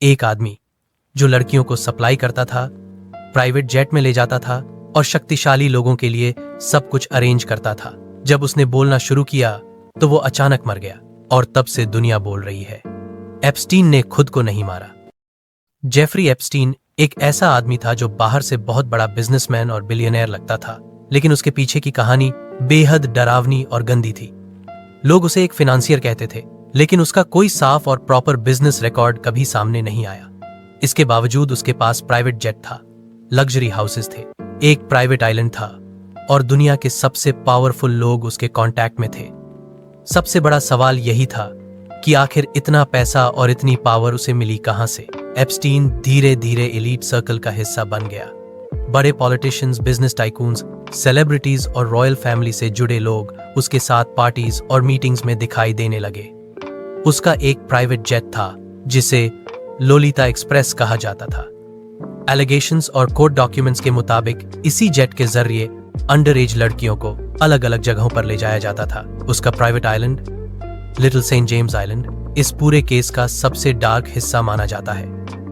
एक आदमी जो लड़कियों को सप्लाई करता था, प्राइवेट जेट में ले जाता था और शक्तिशाली लोगों के लिए सब कुछ अरेंज करता था। जब उसने बोलना शुरू किया तो वो अचानक मर गया और तब से दुनिया बोल रही है, एप्स्टीन ने खुद को नहीं मारा। जेफरी एप्स्टीन एक ऐसा आदमी था जो बाहर से बहुत बड़ा बिजनेसमैन और बिलियनर लगता था, लेकिन उसके पीछे की कहानी बेहद डरावनी और गंदी थी। लोग उसे एक फिनेंशियर कहते थे, लेकिन उसका कोई साफ और प्रॉपर बिजनेस रिकॉर्ड कभी सामने नहीं आया। इसके बावजूद उसके पास प्राइवेट जेट था, लग्जरी हाउसेस थे, एक प्राइवेट आइलैंड था और दुनिया के सबसे पावरफुल लोग उसके कांटेक्ट में थे। सबसे बड़ा सवाल यही था कि आखिर इतना पैसा और इतनी पावर उसे मिली कहां से। एप्स्टीन धीरे धीरे एलीट सर्कल का हिस्सा बन गया। बड़े पॉलिटिशियंस, बिजनेस टाइकून्स, सेलिब्रिटीज और रॉयल फैमिली से जुड़े लोग उसके साथ पार्टीज और मीटिंग्स में दिखाई देने लगे। उसका एक प्राइवेट जेट था जिसे लोलिता एक्सप्रेस कहा जाता था। एलिगेशंस और कोर्ट डॉक्यूमेंट्स के मुताबिक इसी जेट के जरिए अंडर एज लड़कियों को अलग अलग जगहों पर ले जाया जाता था। उसका private island, little Saint James island, इस पूरे केस का सबसे डार्क हिस्सा माना जाता है।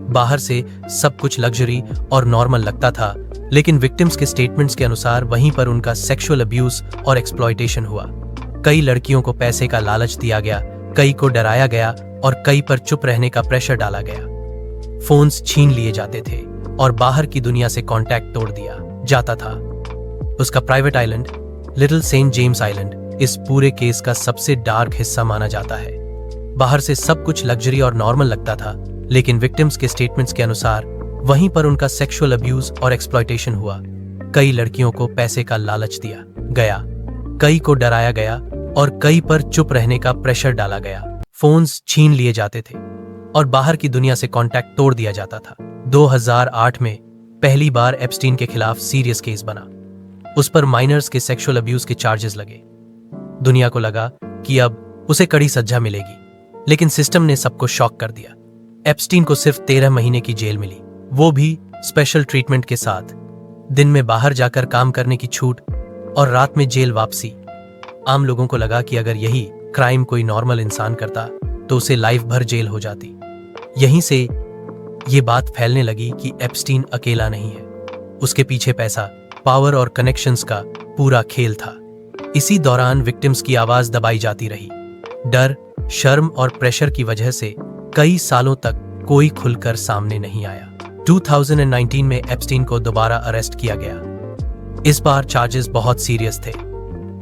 बाहर से सब कुछ लग्जरी और नॉर्मल लगता था, लेकिन विक्टिम्स के स्टेटमेंट्स के अनुसार वहीं पर उनका सेक्सुअल अब्यूज और एक्सप्लॉयटेशन हुआ। कई लड़कियों को पैसे का लालच दिया गया, कई को डराया गया और कई पर चुप रहने का प्रेशर डाला गया। फोन्स छीन लिए जाते थे और बाहर की दुनिया से कांटेक्ट तोड़ दिया जाता था। उसका private island, little Saint James island, इस पूरे केस का सबसे डार्क हिस्सा माना जाता है। बाहर से सब कुछ लग्जरी और नॉर्मल लगता था, लेकिन विक्टिम्स के स्टेटमेंट्स के अनुसार वहीं पर उनका सेक्सुअल अब्यूज और एक्सप्लॉयटेशन हुआ। कई लड़कियों को पैसे का लालच दिया गया, कई को डराया गया और कई पर चुप रहने का प्रेशर डाला गया। फोन्स छीन लिए जाते थे और बाहर की दुनिया से कांटेक्ट तोड़ दिया जाता था। 2008 में पहली बार एप्स्टीन के खिलाफ सीरियस केस बना। उस पर माइनर्स के सेक्सुअल अब्यूज के चार्जेस लगे। दुनिया को लगा कि अब उसे कड़ी सजा मिलेगी, लेकिन सिस्टम ने सबको शॉक कर दिया। एप्स्टीन को सिर्फ 13 महीने की जेल मिली, वो भी स्पेशल ट्रीटमेंट के साथ। दिन में बाहर जाकर काम करने की छूट और रात में जेल वापसी। आम लोगों को लगा कि अगर यही क्राइम कोई नॉर्मल इंसान करता तो उसे लाइफ भर जेल हो जाती। यहीं से ये बात फैलने लगी कि एप्स्टीन अकेला नहीं है, उसके पीछे पैसा, पावर और कनेक्शंस का पूरा खेल था। इसी दौरान विक्टिम्स की आवाज दबाई जाती रही। डर, शर्म और प्रेशर की वजह से कई सालों तक कोई खुलकर सामने नहीं आया। 2019 में एप्स्टीन को दोबारा अरेस्ट किया गया। इस बार चार्जेस बहुत सीरियस थे,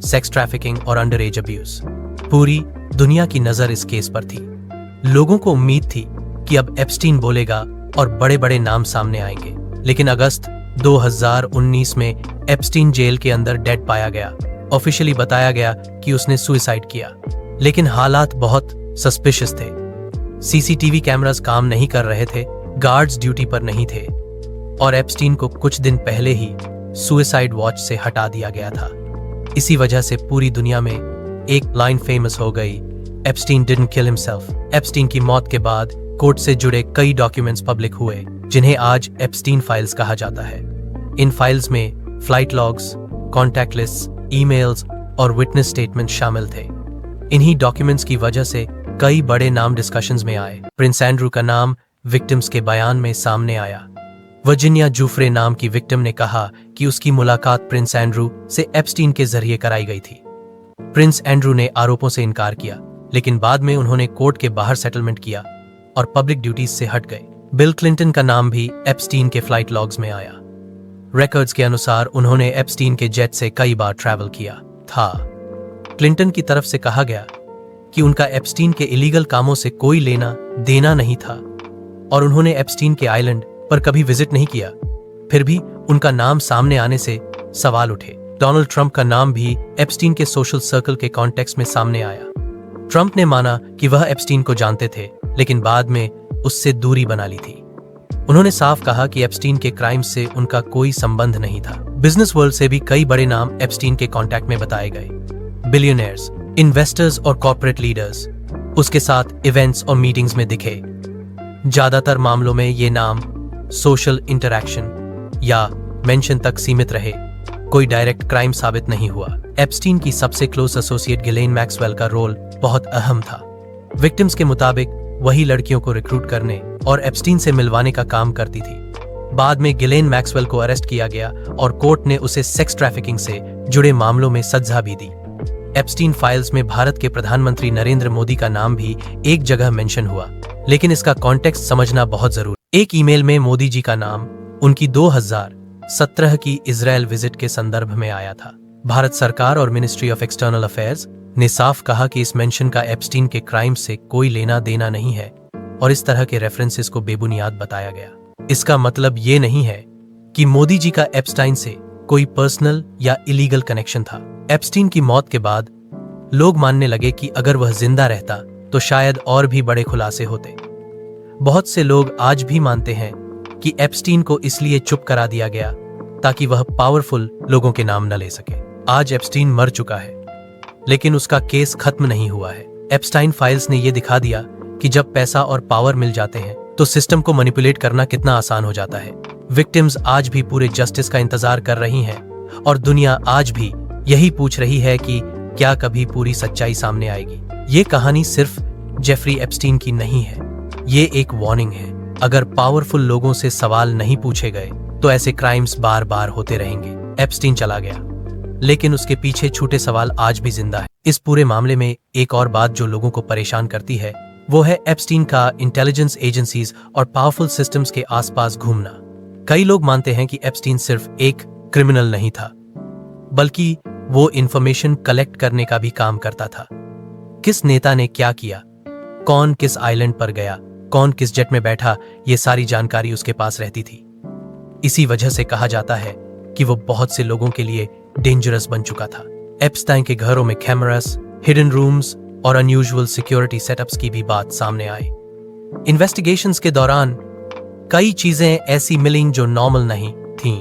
सेक्स ट्रैफिकिंग और अंडर एज अब्यूज। पूरी दुनिया की नजर इस केस पर थी। लोगों को उम्मीद थी कि अब एप्स्टीन बोलेगा और बड़े बड़े नाम सामने आएंगे, लेकिन अगस्त 2019 में एप्स्टीन जेल के अंदर डेड पाया गया। ऑफिशियली बताया गया कि उसने सुसाइड किया, लेकिन हालात बहुत सस्पिशियस थे। सीसीटीवी कैमरास काम नहीं कर रहे थे, गार्ड्स ड्यूटी पर नहीं थे और एप्स्टीन को कुछ दिन पहले ही सुसाइड वॉच से हटा दिया गया था। इसी वजह से पूरी दुनिया में एक लाइन फेमस हो गई, Epstein didn't kill himself. Epstein की मौत के बाद कोर्ट से जुड़े कई डॉक्यूमेंट्स पब्लिक हुए, जिन्हें आज एप्स्टीन फाइल्स कहा जाता है। इन फाइल्स में flight logs, contact list, emails और विटनेस स्टेटमेंट शामिल थे। इन्हीं डॉक्यूमेंट्स की वजह से कई बड़े नाम डिस्कशंस में आए। प्रिंस एंड्रू का नाम विक्टिम्स के बयान में सामने आया। वर्जीनिया जूफ्रे नाम की विक्टिम ने कहा कि उसकी मुलाकात प्रिंस एंड्रू से एप्स्टीन के जरिए कराई गई थी। प्रिंस एंड्रू ने आरोपों से इनकार किया, लेकिन बाद में उन्होंने कोर्ट के बाहर सेटलमेंट किया और पब्लिक ड्यूटीज से हट गए। बिल क्लिंटन का नाम भी एप्स्टीन के फ्लाइट लॉग्स में आया। रिकॉर्ड्स के अनुसार उन्होंने एप्स्टीन के जेट से कई बार ट्रैवल किया था। क्लिंटन की तरफ से कहा गया कि उनका एप्स्टीन के इलीगल कामों से कोई लेना देना नहीं था और उन्होंने एप्स्टीन के आइलैंड पर कभी विजिट नहीं किया। फिर भी उनका नाम सामने आने से सवाल उठे। डोनाल्ड ट्रंप का नाम भी एप्स्टीन के सोशल सर्कल के कॉन्टेक्स्ट में सामने आया। ट्रंप ने माना कि वह एप्स्टीन को जानते थे, लेकिन बाद में उससे दूरी बना ली थी। उन्होंने साफ कहा कि एप्स्टीन के क्राइम्स से उनका कोई संबंध नहीं था। बिजनेस वर्ल्ड से भी कई बड़े नाम एप्स्टीन के कॉन्टैक्ट में बताए गए। बिलियनर्स, इन्वेस्टर्स और कॉर्पोरेट लीडर्स उसके साथ इवेंट्स और मीटिंग्स में दिखे। ज्यादातर मामलों में ये नाम सोशल इंटरैक्शन या मेंशन तक सीमित रहे, कोई डायरेक्ट क्राइम साबित नहीं हुआ। एप्स्टीन की सबसे क्लोज एसोसिएट गिलेन मैक्सवेल का रोल बहुत अहम था। विक्टिम्स के मुताबिक वही लड़कियों को रिक्रूट करने, और एप्स्टीन से मिलवाने का काम करती थी। बाद में गिलेन मैक्सवेल को अरेस्ट किया गया और कोर्ट ने उसे सेक्स ट्रैफिकिंग से जुड़े मामलों में सजा भी दी। एप्स्टीन फाइल्स में भारत के प्रधानमंत्री नरेंद्र मोदी का नाम भी एक जगह मेंशन हुआ, लेकिन इसका कॉन्टेक्स्ट समझना बहुत जरूरी। एक ईमेल में मोदी जी का नाम उनकी 2017 की इजराइल विजिट के संदर्भ में आया था। भारत सरकार और मिनिस्ट्री ऑफ एक्सटर्नल अफेयर्स ने साफ कहा कि इस मेंशन का एप्स्टीन के क्राइम से कोई लेना देना नहीं है और इस तरह के रेफरेंसेस को बेबुनियाद बताया गया। इसका मतलब ये नहीं है कि मोदी जी का एप्स्टाइन से कोई पर्सनल या इलीगल कनेक्शन था। एप्स्टीन की मौत के बाद लोग मानने लगे कि अगर वह जिंदा रहता तो शायद और भी बड़े खुलासे होते। बहुत से लोग आज भी मानते हैं कि एप्स्टीन को इसलिए चुप करा दिया गया ताकि वह पावरफुल लोगों के नाम न ले सके। आज एप्स्टीन मर चुका है, लेकिन उसका केस खत्म नहीं हुआ है। एप्स्टाइन फाइल्स ने यह दिखा दिया कि जब पैसा और पावर मिल जाते हैं तो सिस्टम को मैनिपुलेट करना कितना आसान हो जाता है। विक्टिम्स आज भी पूरे जस्टिस का इंतजार कर रही हैं और दुनिया आज भी यही पूछ रही है कि क्या कभी पूरी सच्चाई सामने आएगी। ये कहानी सिर्फ जेफरी एप्स्टीन की नहीं है, ये एक वार्निंग है। अगर पावरफुल लोगों से सवाल नहीं पूछे गए तो ऐसे क्राइम्स बार बार होते रहेंगे। एप्स्टीन चला गया, लेकिन उसके पीछे छूटे सवाल आज भी जिंदा है। इस पूरे मामले में एक और बात जो लोगों को परेशान करती है वो है एप्स्टीन का इंटेलिजेंस एजेंसीज और पावरफुल सिस्टम्स के आसपास घूमना। कई लोग मानते हैं कि एप्स्टीन सिर्फ एक क्रिमिनल नहीं था, बल्कि वो इंफॉर्मेशन कलेक्ट करने का भी काम करता था। किस नेता ने क्या किया, कौन किस आइलैंड पर गया, कौन किस जेट में बैठा, ये सारी जानकारी उसके पास रहती थी। इसी वजह से कहा जाता है कि वो बहुत से लोगों के लिए डेंजरस बन चुका था। एप्स्टाइन के घरों में कैमरास, हिडन रूम्स और अनयूजुअल सिक्योरिटी सेटअप्स की भी बात सामने आई। इन्वेस्टिगेशंस के दौरान कई चीजें ऐसी मिलीं जो नॉर्मल नहीं थीं।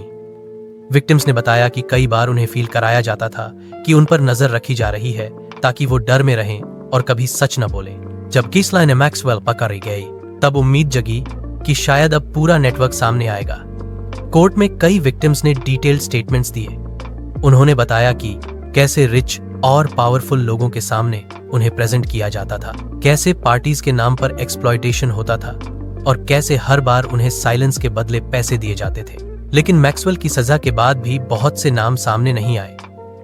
विक्टिम्स ने बताया कि कई बार उन्हें फील कराया जाता था कि उन पर नजर रखी जा रही है ताकि वो डर में रहें और कभी सच न बोलें। जब गिसलाइन मैक्सवेल पकड़ी गई तब उम्मीद जगी कि शायद अब पूरा नेटवर्क सामने आएगा। कोर्ट में कई विक्टिम्स ने डिटेल्ड स्टेटमेंट्स दिए। उन्होंने बताया कि कैसे रिच और पावरफुल लोगों के सामने उन्हें प्रेजेंट किया जाता था, कैसे पार्टीज के नाम पर एक्सप्लॉयटेशन होता था और कैसे हर बार उन्हें साइलेंस के बदले पैसे दिए जाते थे। लेकिन मैक्सवेल की सजा के बाद भी बहुत से नाम सामने नहीं आए।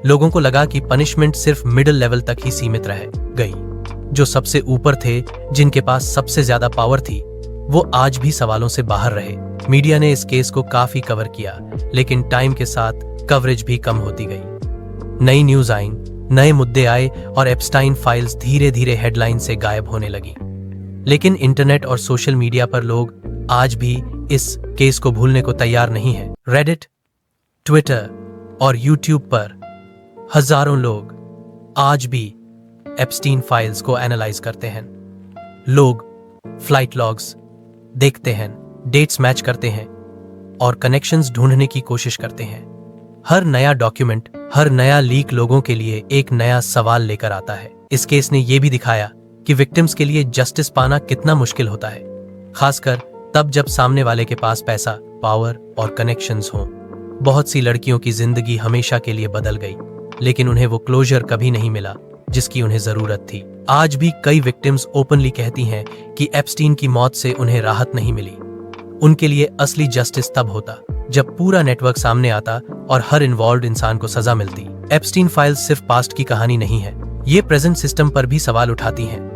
लोगों को लगा कि पनिशमेंट सिर्फ मिडिल लेवल तक ही सीमित रह गई। जो सबसे ऊपर थे, जिनके पास सबसे ज्यादा पावर थी, वो आज भी सवालों से बाहर रहे। मीडिया ने इस केस को काफी कवर किया, लेकिन टाइम के साथ कवरेज भी कम होती गई। नई न्यूज आई, नए मुद्दे आए और एप्स्टाइन फाइल्स धीरे धीरे हेडलाइन से गायब होने लगी। लेकिन इंटरनेट और सोशल मीडिया पर लोग आज भी इस केस को भूलने को तैयार नहीं है। रेडिट, ट्विटर और यूट्यूब पर हजारों लोग आज भी एप्स्टीन फाइल्स को एनालाइज करते हैं। लोग फ्लाइट लॉग्स देखते हैं, डेट्स मैच करते हैं और कनेक्शंस ढूंढने की कोशिश करते हैं। हर नया डॉक्यूमेंट, हर नया लीक लोगों के लिए एक नया सवाल लेकर आता है। इस केस ने यह भी दिखाया कि विक्टिम्स के लिए जस्टिस पाना कितना मुश्किल होता है, खासकर तब जब सामने वाले के पास पैसा, पावर और कनेक्शंस हों। बहुत सी लड़कियों की जिंदगी हमेशा के लिए बदल गई, लेकिन उन्हें वो क्लोजर कभी नहीं मिला जिसकी उन्हें जरूरत थी। आज भी कई विक्टिम्स ओपनली कहती हैं कि एप्स्टीन की मौत से उन्हें राहत नहीं मिली। उनके लिए असली जस्टिस तब होता जब पूरा नेटवर्क सामने आता और हर इन्वॉल्व्ड इंसान को सजा मिलती। एप्स्टीन फाइल्स सिर्फ पास्ट की कहानी नहीं है, ये प्रेजेंट सिस्टम पर भी सवाल उठाती हैं।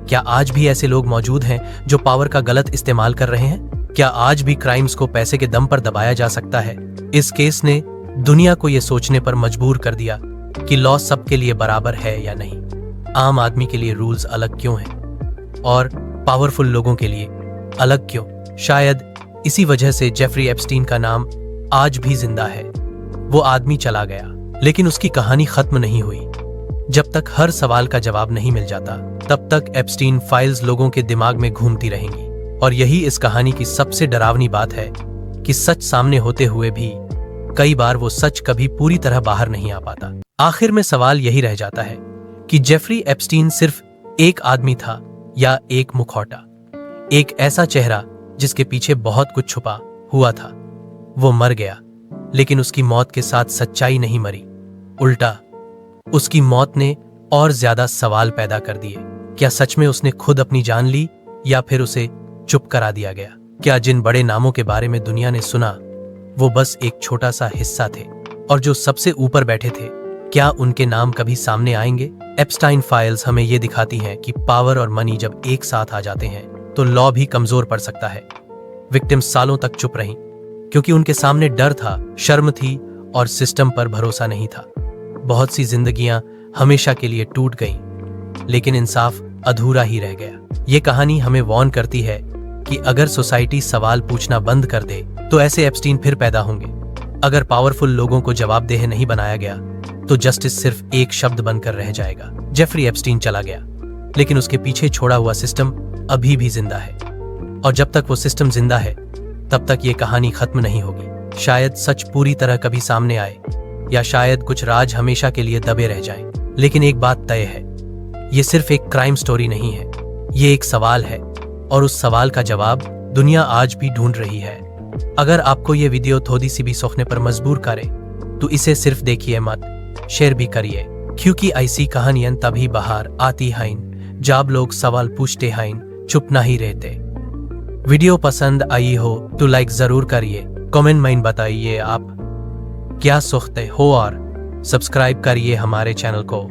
क्या आज भी ऐसे लोग मौजूद हैं जो पावर का गलत इस्तेमाल कर रहे हैं? क्या आज भी क्राइम्स को पैसे के दम पर दबाया जा सकता है? इस केस ने दुनिया को यह सोचने पर मजबूर कर दिया कि लॉ सबके लिए बराबर है या नहीं। आम आदमी के लिए रूल्स अलग क्यों हैं और पावरफुल लोगों के लिए अलग क्यों? शायद इसी वजह से जेफरी एप्स्टीन का नाम आज भी जिंदा है। वो आदमी चला गया, लेकिन उसकी कहानी खत्म नहीं हुई। जब तक हर सवाल का जवाब नहीं मिल जाता, तब तक एप्स्टीन फाइल्स लोगों के दिमाग में घूमती रहेंगी। और यही इस कहानी की सबसे डरावनी बात है कि सच सामने होते हुए भी कई बार वो सच कभी पूरी तरह बाहर नहीं आ पाता। आखिर में सवाल यही रह जाता है कि जेफरी एप्स्टीन सिर्फ एक आदमी था या एक मुखौटा, एक ऐसा चेहरा जिसके पीछे बहुत कुछ छुपा हुआ था। वो मर गया, लेकिन उसकी मौत के साथ सच्चाई नहीं मरी। उल्टा उसकी मौत ने और ज्यादा सवाल पैदा कर दिए। क्या सच में उसने खुद अपनी जान ली या फिर उसे चुप करा दिया गया। क्या जिन बड़े नामों के बारे में दुनिया ने सुना वो बस एक छोटा सा हिस्सा थे, और जो सबसे ऊपर बैठे थे क्या उनके नाम कभी सामने आएंगे? एप्स्टाइन फाइल्स हमें ये दिखाती हैं कि पावर और मनी जब एक साथ आ जाते हैं तो लॉ भी कमजोर पड़ सकता है। विक्टिम्स सालों तक चुप रहीं क्योंकि उनके सामने डर था, शर्म थी और सिस्टम पर भरोसा नहीं था। बहुत सी जिंदगियां हमेशा के लिए टूट गईं, लेकिन इंसाफ अधूरा ही रह गया। ये कहानी हमें वार्न करती है कि अगर सोसाइटी सवाल पूछना बंद कर दे तो ऐसे एप्स्टीन फिर पैदा होंगे। अगर पावरफुल लोगों को जवाबदेह नहीं बनाया गया तो जस्टिस सिर्फ एक शब्द बनकर रह जाएगा। जेफरी एप्स्टीन चला गया, लेकिन उसके पीछे छोड़ा हुआ सिस्टम अभी भी जिंदा है, और जब तक वो सिस्टम जिंदा है तब तक ये कहानी खत्म नहीं होगी। शायद सच पूरी तरह कभी सामने आए, या शायद कुछ राज हमेशा के लिए दबे रह जाएं। लेकिन एक बात तय है, ये सिर्फ एक क्राइम स्टोरी नहीं है, ये एक सवाल है, और उस सवाल का जवाब दुनिया आज भी ढूंढ रही है। अगर आपको ये वीडियो थोड़ी सी भी सोचने पर मजबूर करे तो इसे सिर्फ देखिए मत, शेयर भी करिए, क्योंकि ऐसी कहानियां तभी बाहर आती हैं जब लोग सवाल पूछते हैं, चुप नहीं रहते। वीडियो पसंद आई हो तो लाइक जरूर करिए, कमेंट में बताइए आप क्या सोचते हो, और सब्सक्राइब करिए हमारे चैनल को।